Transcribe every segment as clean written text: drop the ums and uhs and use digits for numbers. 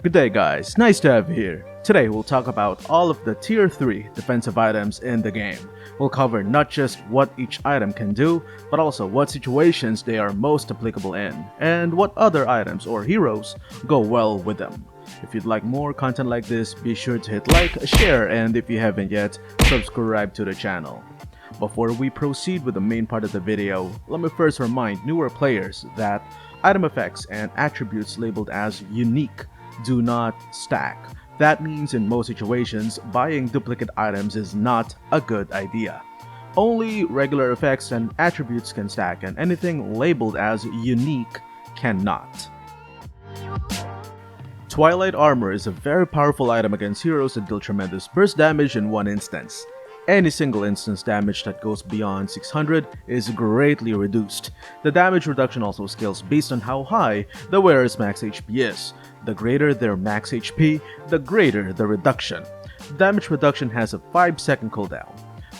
Good day guys, nice to have you here. Today we'll talk about all of the tier 3 defensive items in the game. We'll cover not just what each item can do, but also what situations they are most applicable in, and what other items or heroes go well with them. If you'd like more content like this, be sure to hit like, share, and if you haven't yet, subscribe to the channel. Before we proceed with the main part of the video, let me first remind newer players that item effects and attributes labeled as unique do not stack. That means in most situations, buying duplicate items is not a good idea. Only regular effects and attributes can stack, and anything labeled as unique cannot. Twilight armor is a very powerful item against heroes that deal tremendous burst damage in one instance. Any single instance damage that goes beyond 600 is greatly reduced. The damage reduction also scales based on how high the wearer's max HP is. The greater their max HP, the greater the reduction. Damage reduction has a 5-second cooldown.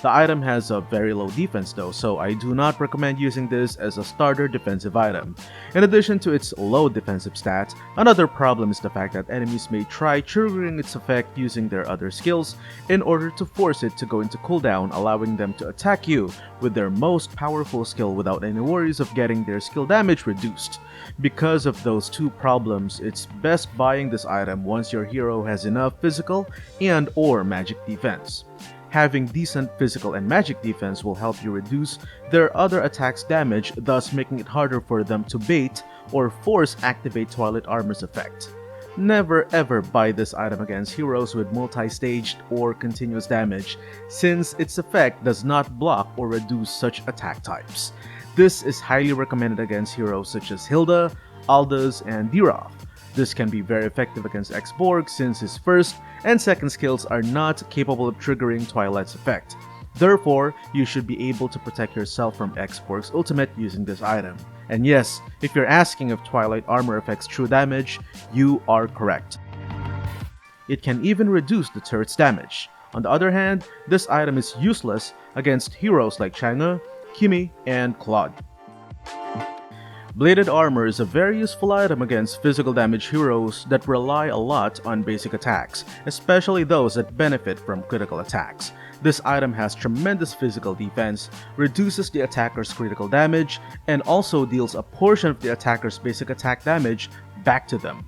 The item has a very low defense though, so I do not recommend using this as a starter defensive item. In addition to its low defensive stats, another problem is the fact that enemies may try triggering its effect using their other skills in order to force it to go into cooldown, allowing them to attack you with their most powerful skill without any worries of getting their skill damage reduced. Because of those two problems, it's best buying this item once your hero has enough physical and or magic defense. Having decent physical and magic defense will help you reduce their other attacks' damage, thus making it harder for them to bait or force activate Twilight armor's effect. Never ever buy this item against heroes with multi-staged or continuous damage, since its effect does not block or reduce such attack types. This is highly recommended against heroes such as Hilda, Aldous, and Diroth. This can be very effective against X-Borg since his first and second skills are not capable of triggering Twilight's effect. Therefore, you should be able to protect yourself from X-Borg's ultimate using this item. And yes, if you're asking if Twilight armor affects true damage, you are correct. It can even reduce the turret's damage. On the other hand, this item is useless against heroes like Chang'e, Kimi, and Claude. Bladed armor is a very useful item against physical damage heroes that rely a lot on basic attacks, especially those that benefit from critical attacks. This item has tremendous physical defense, reduces the attacker's critical damage, and also deals a portion of the attacker's basic attack damage back to them.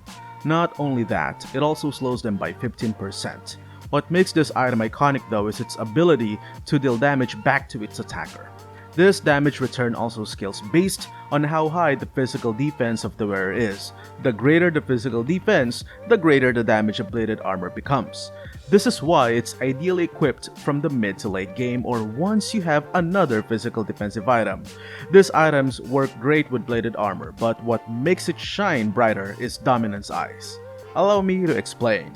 Not only that, it also slows them by 15%. What makes this item iconic though is its ability to deal damage back to its attacker. This damage return also scales based on how high the physical defense of the wearer is. The greater the physical defense, the greater the damage of bladed armor becomes. This is why it's ideally equipped from the mid to late game or once you have another physical defensive item. These items work great with bladed armor, but what makes it shine brighter is Dominance Eyes. Allow me to explain.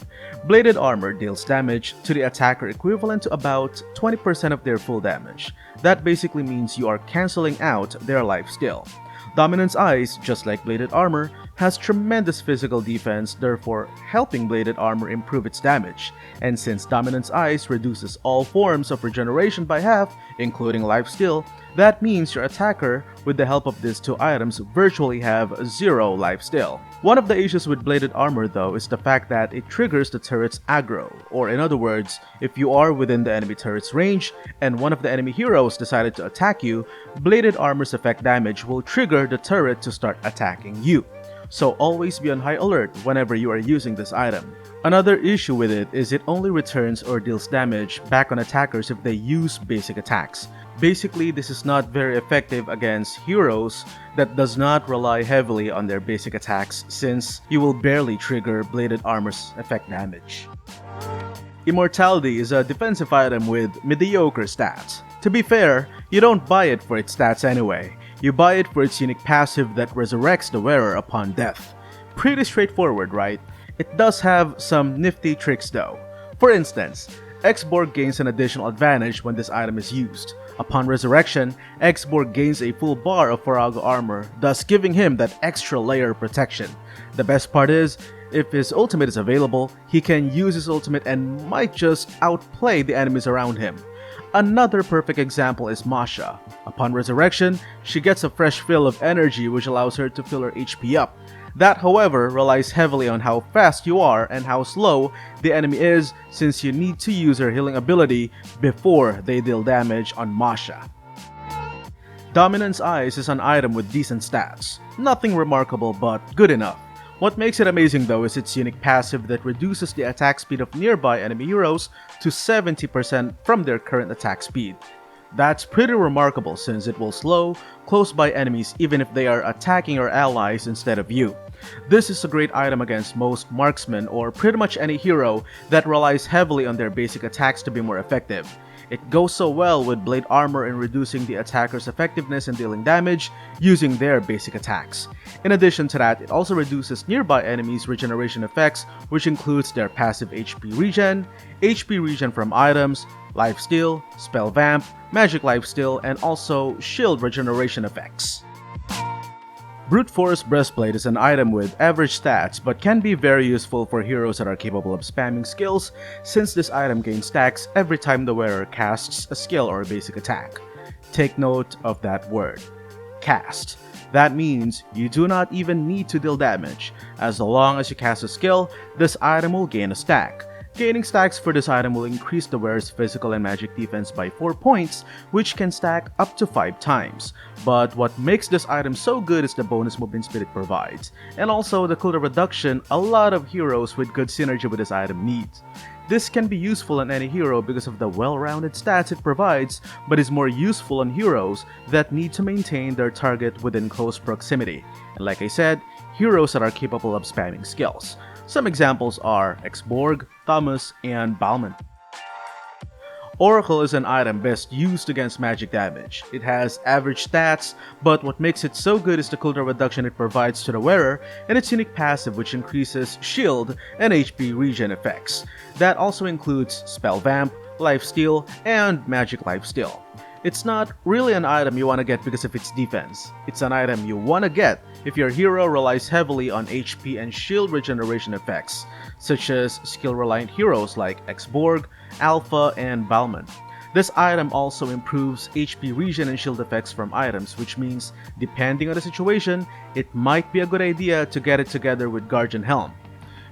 Bladed armor deals damage to the attacker equivalent to about 20% of their full damage. That basically means you are cancelling out their life steal. Dominance Eyes, just like bladed armor, has tremendous physical defense, therefore helping bladed armor improve its damage. And since Dominance Eyes reduces all forms of regeneration by half, including life steal, that means your attacker, with the help of these two items, virtually have 0 life steal. One of the issues with bladed armor though is the fact that it triggers the turret's aggro, or in other words, if you are within the enemy turret's range and one of the enemy heroes decided to attack you, bladed armor's effect damage will trigger the turret to start attacking you. So always be on high alert whenever you are using this item. Another issue with it is it only returns or deals damage back on attackers if they use basic attacks. Basically, this is not very effective against heroes that does not rely heavily on their basic attacks since you will barely trigger bladed armor's effect damage. Immortality is a defensive item with mediocre stats. To be fair, you don't buy it for its stats anyway. You buy it for its unique passive that resurrects the wearer upon death. Pretty straightforward, right? It does have some nifty tricks though. For instance, X-Borg gains an additional advantage when this item is used. Upon resurrection, X-Borg gains a full bar of Farago armor, thus giving him that extra layer of protection. The best part is, if his ultimate is available, he can use his ultimate and might just outplay the enemies around him. Another perfect example is Masha. Upon resurrection, she gets a fresh fill of energy which allows her to fill her HP up. That, however, relies heavily on how fast you are and how slow the enemy is, since you need to use her healing ability before they deal damage on Masha. Dominance Eyes is an item with decent stats. Nothing remarkable, but good enough. What makes it amazing though is its unique passive that reduces the attack speed of nearby enemy heroes to 70% from their current attack speed. That's pretty remarkable since it will slow close by enemies even if they are attacking your allies instead of you. This is a great item against most marksmen or pretty much any hero that relies heavily on their basic attacks to be more effective. It goes so well with Blade Armor in reducing the attacker's effectiveness in dealing damage using their basic attacks. In addition to that, it also reduces nearby enemies' regeneration effects, which includes their passive HP regen from items, lifesteal, spell vamp, magic lifesteal, and also shield regeneration effects. Brute Force Breastplate is an item with average stats but can be very useful for heroes that are capable of spamming skills, since this item gains stacks every time the wearer casts a skill or a basic attack. Take note of that word, cast. That means you do not even need to deal damage. As long as you cast a skill, this item will gain a stack. Gaining stacks for this item will increase the wearer's physical and magic defense by 4 points, which can stack up to 5 times. But what makes this item so good is the bonus movement speed it provides, and also the cooldown reduction a lot of heroes with good synergy with this item need. This can be useful on any hero because of the well-rounded stats it provides, but is more useful on heroes that need to maintain their target within close proximity. And like I said, heroes that are capable of spamming skills. Some examples are Exborg, Thomas, and Balmond. Oracle is an item best used against magic damage. It has average stats, but what makes it so good is the cooldown reduction it provides to the wearer and its unique passive which increases shield and HP regen effects. That also includes spell vamp, lifesteal, and magic lifesteal. It's not really an item you want to get because of its defense. It's an item you want to get if your hero relies heavily on HP and shield regeneration effects, such as skill-reliant heroes like Exborg, Alpha, and Balmond. This item also improves HP regen and shield effects from items, which means, depending on the situation, it might be a good idea to get it together with Guardian Helm.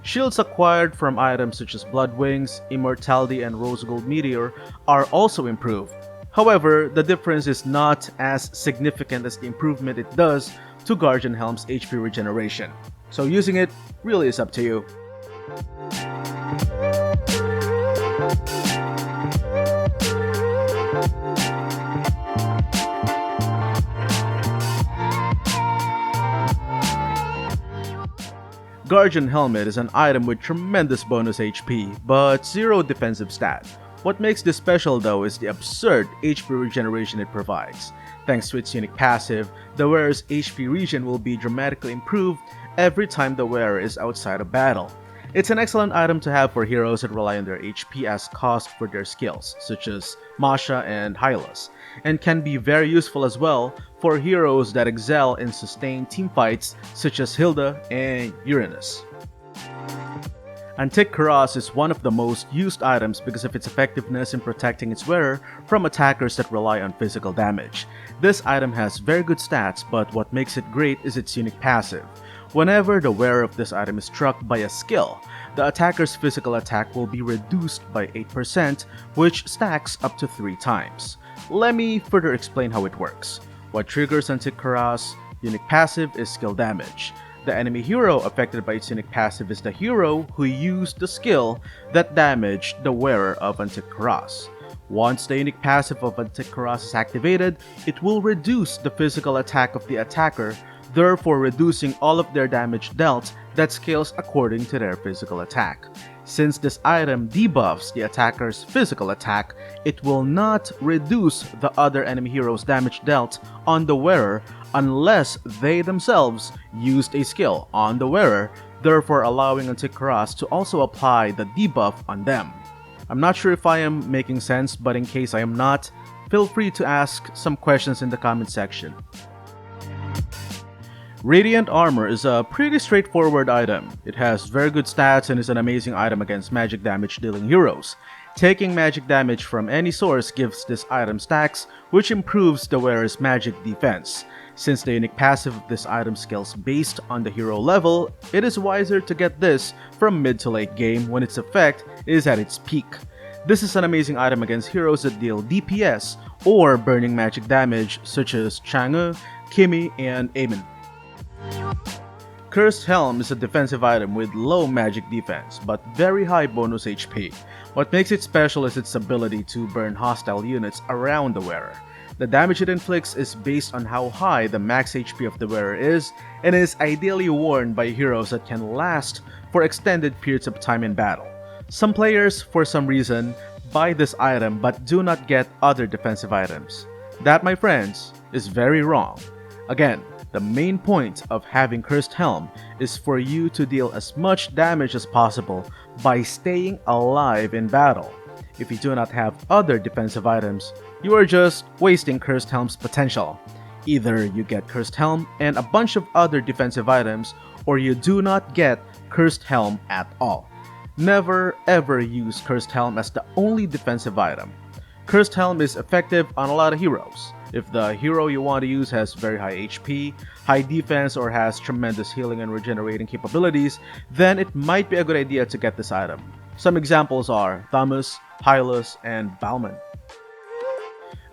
Shields acquired from items such as Blood Wings, Immortality, and Rose Gold Meteor are also improved. However, the difference is not as significant as the improvement it does to Guardian Helm's HP regeneration. So using it really is up to you. Guardian Helmet is an item with tremendous bonus HP, but 0 defensive stat. What makes this special though is the absurd HP regeneration it provides. Thanks to its unique passive, the wearer's HP regen will be dramatically improved every time the wearer is outside of battle. It's an excellent item to have for heroes that rely on their HP as cost for their skills, such as Masha and Hylas, and can be very useful as well for heroes that excel in sustained teamfights such as Hilda and Uranus. Antique Cuirass is one of the most used items because of its effectiveness in protecting its wearer from attackers that rely on physical damage. This item has very good stats, but what makes it great is its unique passive. Whenever the wearer of this item is struck by a skill, the attacker's physical attack will be reduced by 8%, which stacks up to 3 times. Let me further explain how it works. What triggers Antique Cuirass' unique passive is skill damage. The enemy hero affected by its unique passive is the hero who used the skill that damaged the wearer of Antique Cuirass. Once the unique passive of Antique Cuirass is activated, it will reduce the physical attack of the attacker, therefore reducing all of their damage dealt that scales according to their physical attack. Since this item debuffs the attacker's physical attack, it will not reduce the other enemy hero's damage dealt on the wearer unless they themselves used a skill on the wearer, therefore allowing Antique Cuirass to also apply the debuff on them. I'm not sure if I am making sense, but in case I am not, feel free to ask some questions in the comment section. Radiant Armor is a pretty straightforward item. It has very good stats and is an amazing item against magic damage dealing heroes. Taking magic damage from any source gives this item stacks, which improves the wearer's magic defense. Since the unique passive of this item scales based on the hero level, it is wiser to get this from mid to late game when its effect is at its peak. This is an amazing item against heroes that deal DPS or burning magic damage such as Chang'e, Kimi, and Aemon. Cursed Helm is a defensive item with low magic defense but very high bonus HP. What makes it special is its ability to burn hostile units around the wearer. The damage it inflicts is based on how high the max HP of the wearer is and is ideally worn by heroes that can last for extended periods of time in battle. Some players, for some reason, buy this item but do not get other defensive items. That, my friends, is very wrong. Again, the main point of having Cursed Helm is for you to deal as much damage as possible by staying alive in battle. If you do not have other defensive items, you are just wasting Cursed Helm's potential. Either you get Cursed Helm and a bunch of other defensive items, or you do not get Cursed Helm at all. Never ever use Cursed Helm as the only defensive item. Cursed Helm is effective on a lot of heroes. If the hero you want to use has very high HP, high defense, or has tremendous healing and regenerating capabilities, then it might be a good idea to get this item. Some examples are Thamus, Hylas, and Balman.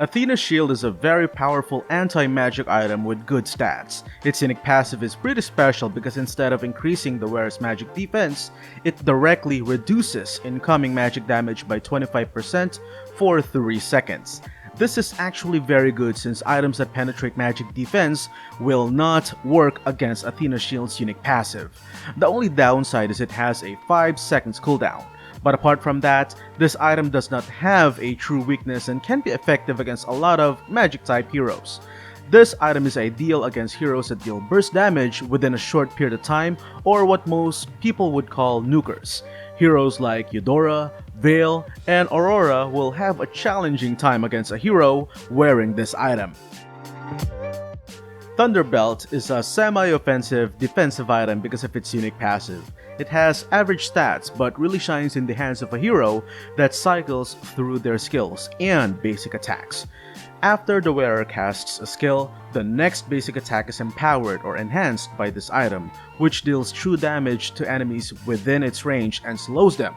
Athena's shield is a very powerful anti-magic item with good stats. Its unique passive is pretty special because instead of increasing the wearer's magic defense, it directly reduces incoming magic damage by 25% for 3 seconds. This is actually very good since items that penetrate magic defense will not work against Athena's shield's unique passive. The only downside is it has a 5 seconds cooldown. But apart from that, this item does not have a true weakness and can be effective against a lot of magic type heroes. This item is ideal against heroes that deal burst damage within a short period of time, or what most people would call nukers. Heroes like Eudora, Veil, and Aurora will have a challenging time against a hero wearing this item. Thunderbelt is a semi-offensive defensive item because of its unique passive. It has average stats but really shines in the hands of a hero that cycles through their skills and basic attacks. After the wearer casts a skill, the next basic attack is empowered or enhanced by this item, which deals true damage to enemies within its range and slows them.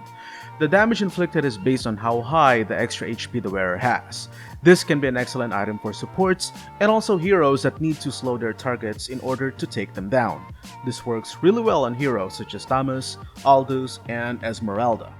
The damage inflicted is based on how high the extra HP the wearer has. This can be an excellent item for supports and also heroes that need to slow their targets in order to take them down. This works really well on heroes such as Thamus, Aldous, and Esmeralda.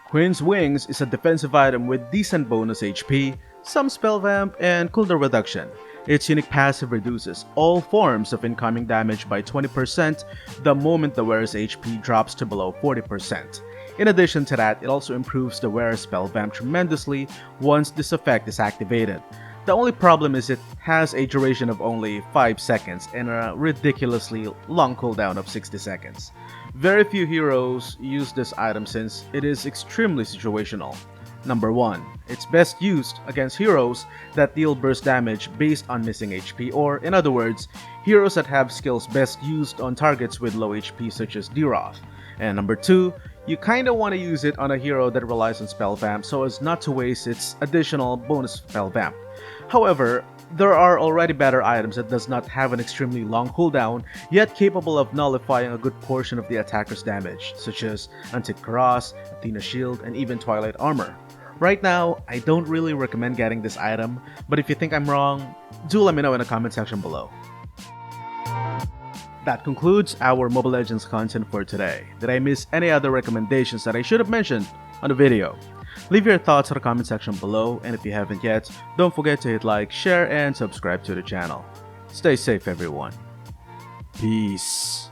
Queen's Wings is a defensive item with decent bonus HP, some spell vamp, and cooldown reduction. Its unique passive reduces all forms of incoming damage by 20% the moment the wearer's HP drops to below 40%. In addition to that, it also improves the wearer's spell vamp tremendously once this effect is activated. The only problem is it has a duration of only 5 seconds and a ridiculously long cooldown of 60 seconds. Very few heroes use this item since it is extremely situational. Number 1. It's best used against heroes that deal burst damage based on missing HP, or in other words, heroes that have skills best used on targets with low HP such as Deroth. And number 2, you kinda wanna use it on a hero that relies on spell vamp so as not to waste its additional bonus spell vamp. However, there are already better items that does not have an extremely long cooldown, yet capable of nullifying a good portion of the attacker's damage, such as Cuirass, Athena Shield, and even Twilight Armor. Right now, I don't really recommend getting this item, but if you think I'm wrong, do let me know in the comment section below. That concludes our Mobile Legends content for today. Did I miss any other recommendations that I should have mentioned on the video? Leave your thoughts in the comment section below, and if you haven't yet, don't forget to hit like, share, and subscribe to the channel. Stay safe everyone. Peace.